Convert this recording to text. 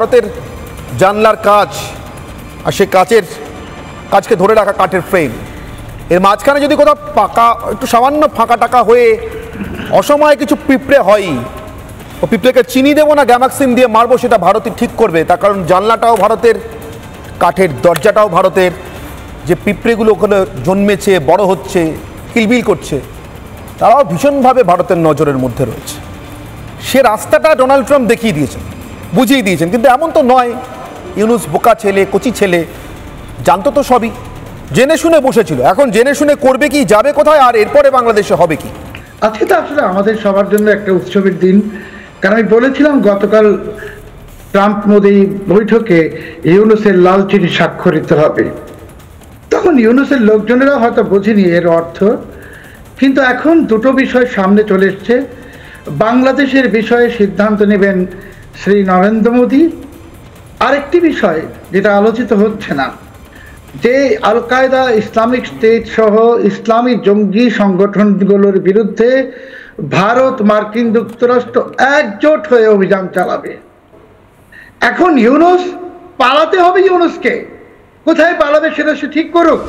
ভারতের জানলার কাজ আর সে কাজকে ধরে রাখা কাঠের ফ্রেম, এর মাঝখানে যদি কোথাও পাকা একটু সামান্য ফাঁকা টাকা হয়ে অসময়ে কিছু পিঁপড়ে হয়, ও পিঁপড়েকে চিনি দেবো না গ্যামাক্সিন দিয়ে মারবো সেটা ভারতই ঠিক করবে। তার কারণ জানলাটাও ভারতের, কাঠের দরজাটাও ভারতের, যে পিঁপড়েগুলো ওখানে জন্মেছে, বড় হচ্ছে, কিলবিল করছে, তারাও ভীষণভাবে ভারতের নজরের মধ্যে রয়েছে। সে রাস্তাটা ডোনাল্ড ট্রাম্প দেখিয়ে দিয়েছেন, বুঝিয়ে দিয়েছেন। কিন্তু এমন তো নয়, ইউনুস বোকা ছেলে, কচি ছেলে, জানতো তো সবই, জেনে শুনে বসেছিল। এখন জেনে শুনে করবে কি, যাবে কোথায়, আর এরপরে বাংলাদেশে হবে কি? আজকে তো আসলে আমাদের সবার জন্য একটা উৎসবের দিন, কারণ আমি বলেছিলাম গতকাল ট্রাম্প মোদি বৈঠকে ইউনুসের লাল চিঠি স্বাক্ষরিত হবে। তখন ইউনুসের লোকজনেরা হয়তো বোঝেনি এর অর্থ, কিন্তু এখন দুটো বিষয় সামনে চলে এসছে। বাংলাদেশের বিষয়ে সিদ্ধান্ত নেবেন শ্রী নরেন্দ্র মোদী। আরেকটি বিষয় যেটা আলোচিত হচ্ছে না, যে আল কায়দা, ইসলামিক স্টেট সহ ইসলামী জঙ্গি সংগঠনগুলোর বিরুদ্ধে ভারত, মার্কিন যুক্তরাষ্ট্র একজোট হয়ে অভিযান চালাবে। এখন ইউনুস পালাতে হবে, ইউনুসকে কোথায় পালাবে সেটা সে ঠিক করুক।